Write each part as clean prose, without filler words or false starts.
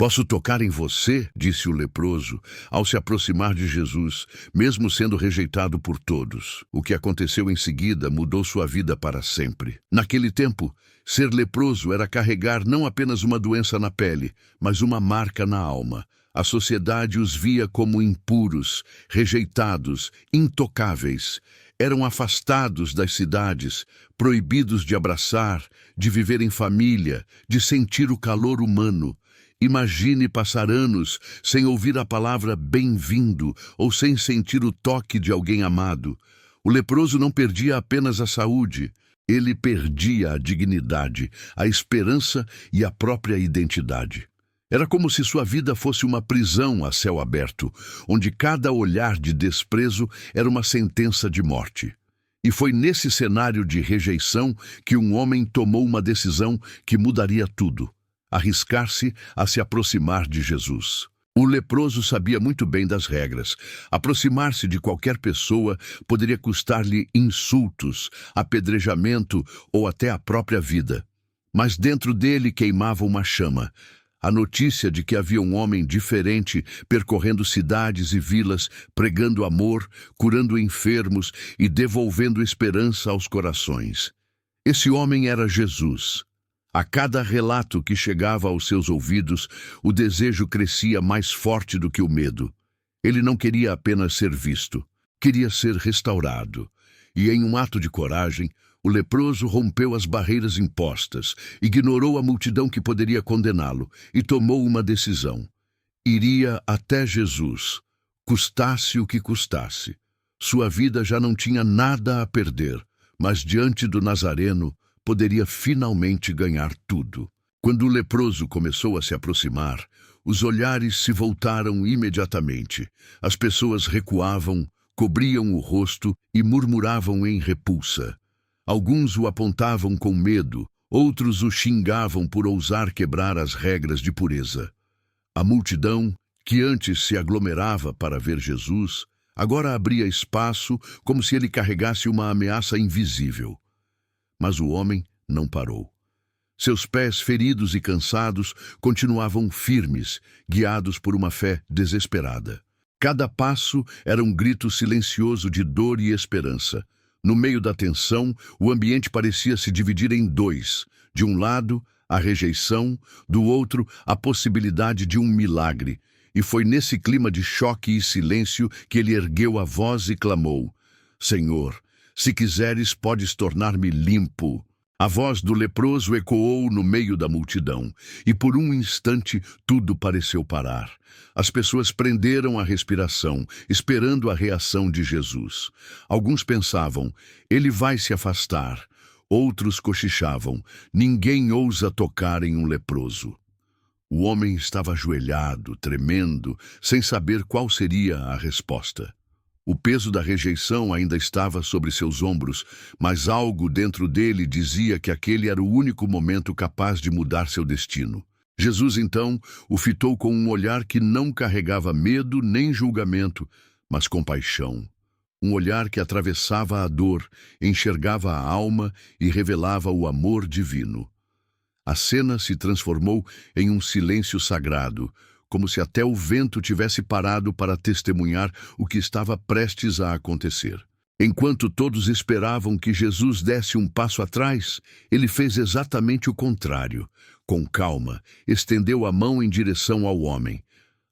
Posso tocar em você, disse o leproso, ao se aproximar de Jesus, mesmo sendo rejeitado por todos. O que aconteceu em seguida mudou sua vida para sempre. Naquele tempo, ser leproso era carregar não apenas uma doença na pele, mas uma marca na alma. A sociedade os via como impuros, rejeitados, intocáveis. Eram afastados das cidades, proibidos de abraçar, de viver em família, de sentir o calor humano. Imagine passar anos sem ouvir a palavra bem-vindo ou sem sentir o toque de alguém amado. O leproso não perdia apenas a saúde, ele perdia a dignidade, a esperança e a própria identidade. Era como se sua vida fosse uma prisão a céu aberto, onde cada olhar de desprezo era uma sentença de morte. E foi nesse cenário de rejeição que um homem tomou uma decisão que mudaria tudo: arriscar-se a se aproximar de Jesus. O leproso sabia muito bem das regras. Aproximar-se de qualquer pessoa poderia custar-lhe insultos, apedrejamento ou até a própria vida. Mas dentro dele queimava uma chama. A notícia de que havia um homem diferente percorrendo cidades e vilas, pregando amor, curando enfermos e devolvendo esperança aos corações. Esse homem era Jesus. A cada relato que chegava aos seus ouvidos, o desejo crescia mais forte do que o medo. Ele não queria apenas ser visto, queria ser restaurado. E em um ato de coragem, o leproso rompeu as barreiras impostas, ignorou a multidão que poderia condená-lo e tomou uma decisão. Iria até Jesus, custasse o que custasse. Sua vida já não tinha nada a perder, mas diante do Nazareno poderia finalmente ganhar tudo. Quando o leproso começou a se aproximar, os olhares se voltaram imediatamente. As pessoas recuavam, cobriam o rosto e murmuravam em repulsa. Alguns o apontavam com medo, outros o xingavam por ousar quebrar as regras de pureza. A multidão, que antes se aglomerava para ver Jesus, agora abria espaço como se ele carregasse uma ameaça invisível. Mas o homem não parou. Seus pés feridos e cansados continuavam firmes, guiados por uma fé desesperada. Cada passo era um grito silencioso de dor e esperança. No meio da tensão, o ambiente parecia se dividir em dois. De um lado, a rejeição, do outro, a possibilidade de um milagre. E foi nesse clima de choque e silêncio que ele ergueu a voz e clamou: Senhor, se quiseres, podes tornar-me limpo. A voz do leproso ecoou no meio da multidão, e por um instante tudo pareceu parar. As pessoas prenderam a respiração, esperando a reação de Jesus. Alguns pensavam: ele vai se afastar. Outros cochichavam: ninguém ousa tocar em um leproso. O homem estava ajoelhado, tremendo, sem saber qual seria a resposta. O peso da rejeição ainda estava sobre seus ombros, mas algo dentro dele dizia que aquele era o único momento capaz de mudar seu destino. Jesus, então, o fitou com um olhar que não carregava medo nem julgamento, mas compaixão. Um olhar que atravessava a dor, enxergava a alma e revelava o amor divino. A cena se transformou em um silêncio sagrado, como se até o vento tivesse parado para testemunhar o que estava prestes a acontecer. Enquanto todos esperavam que Jesus desse um passo atrás, ele fez exatamente o contrário. Com calma, estendeu a mão em direção ao homem.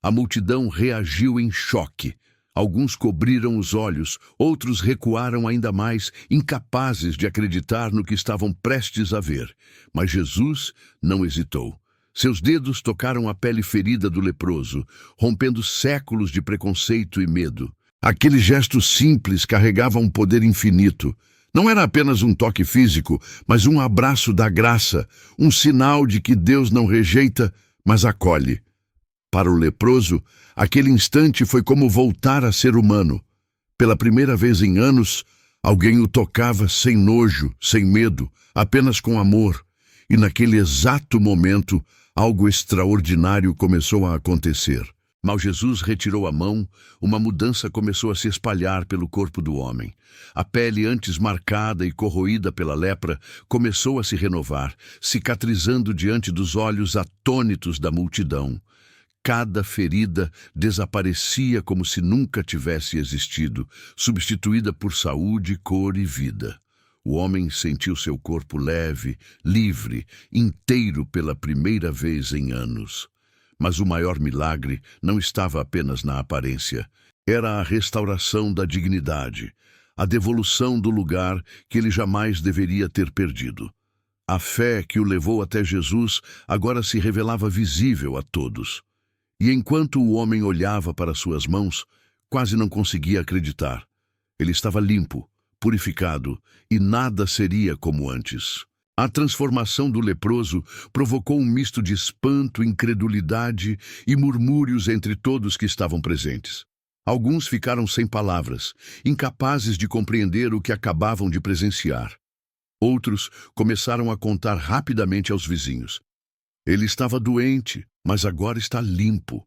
A multidão reagiu em choque. Alguns cobriram os olhos, outros recuaram ainda mais, incapazes de acreditar no que estavam prestes a ver. Mas Jesus não hesitou. Seus dedos tocaram a pele ferida do leproso, rompendo séculos de preconceito e medo. Aquele gesto simples carregava um poder infinito. Não era apenas um toque físico, mas um abraço da graça, um sinal de que Deus não rejeita, mas acolhe. Para o leproso, aquele instante foi como voltar a ser humano. Pela primeira vez em anos, alguém o tocava sem nojo, sem medo, apenas com amor. E naquele exato momento, algo extraordinário começou a acontecer. Mal Jesus retirou a mão, uma mudança começou a se espalhar pelo corpo do homem. A pele antes marcada e corroída pela lepra começou a se renovar, cicatrizando diante dos olhos atônitos da multidão. Cada ferida desaparecia como se nunca tivesse existido, substituída por saúde, cor e vida. O homem sentiu seu corpo leve, livre, inteiro pela primeira vez em anos. Mas o maior milagre não estava apenas na aparência. Era a restauração da dignidade, a devolução do lugar que ele jamais deveria ter perdido. A fé que o levou até Jesus agora se revelava visível a todos. E enquanto o homem olhava para suas mãos, quase não conseguia acreditar. Ele estava limpo, purificado, e nada seria como antes. A transformação do leproso provocou um misto de espanto, incredulidade e murmúrios entre todos que estavam presentes. Alguns ficaram sem palavras, incapazes de compreender o que acabavam de presenciar. Outros começaram a contar rapidamente aos vizinhos. Ele estava doente, mas agora está limpo.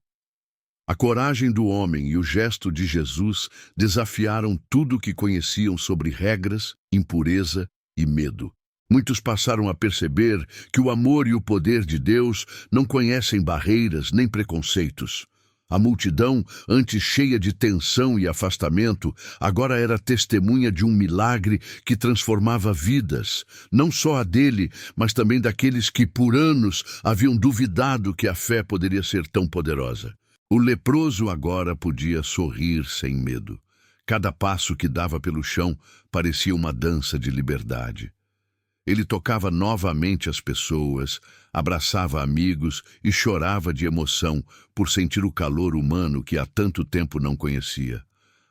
A coragem do homem e o gesto de Jesus desafiaram tudo o que conheciam sobre regras, impureza e medo. Muitos passaram a perceber que o amor e o poder de Deus não conhecem barreiras nem preconceitos. A multidão, antes cheia de tensão e afastamento, agora era testemunha de um milagre que transformava vidas, não só a dele, mas também daqueles que por anos haviam duvidado que a fé poderia ser tão poderosa. O leproso agora podia sorrir sem medo. Cada passo que dava pelo chão parecia uma dança de liberdade. Ele tocava novamente as pessoas, abraçava amigos e chorava de emoção por sentir o calor humano que há tanto tempo não conhecia.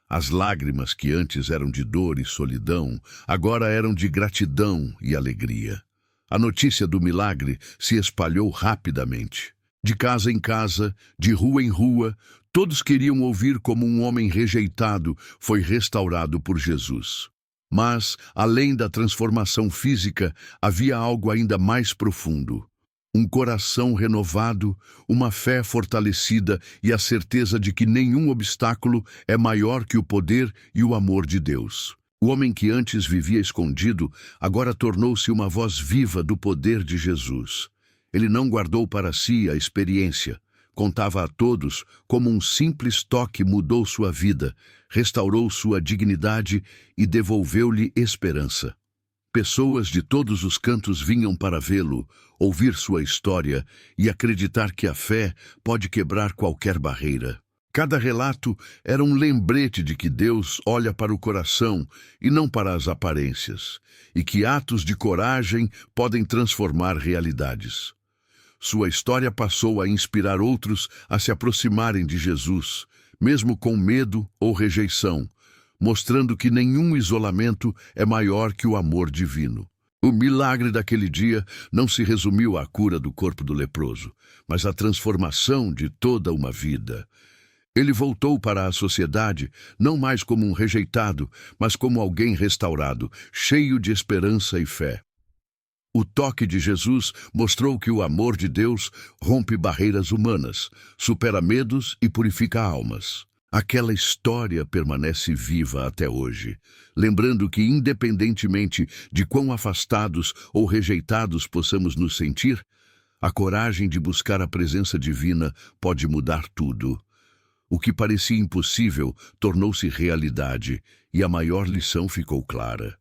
As lágrimas que antes eram de dor e solidão, agora eram de gratidão e alegria. A notícia do milagre se espalhou rapidamente. De casa em casa, de rua em rua, todos queriam ouvir como um homem rejeitado foi restaurado por Jesus. Mas, além da transformação física, havia algo ainda mais profundo. Um coração renovado, uma fé fortalecida e a certeza de que nenhum obstáculo é maior que o poder e o amor de Deus. O homem que antes vivia escondido, agora tornou-se uma voz viva do poder de Jesus. Ele não guardou para si a experiência. Contava a todos como um simples toque mudou sua vida, restaurou sua dignidade e devolveu-lhe esperança. Pessoas de todos os cantos vinham para vê-lo, ouvir sua história e acreditar que a fé pode quebrar qualquer barreira. Cada relato era um lembrete de que Deus olha para o coração e não para as aparências, e que atos de coragem podem transformar realidades. Sua história passou a inspirar outros a se aproximarem de Jesus, mesmo com medo ou rejeição, mostrando que nenhum isolamento é maior que o amor divino. O milagre daquele dia não se resumiu à cura do corpo do leproso, mas à transformação de toda uma vida. Ele voltou para a sociedade não mais como um rejeitado, mas como alguém restaurado, cheio de esperança e fé. O toque de Jesus mostrou que o amor de Deus rompe barreiras humanas, supera medos e purifica almas. Aquela história permanece viva até hoje, lembrando que, independentemente de quão afastados ou rejeitados possamos nos sentir, a coragem de buscar a presença divina pode mudar tudo. O que parecia impossível tornou-se realidade e a maior lição ficou clara.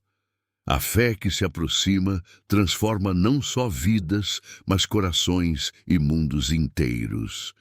A fé que se aproxima transforma não só vidas, mas corações e mundos inteiros.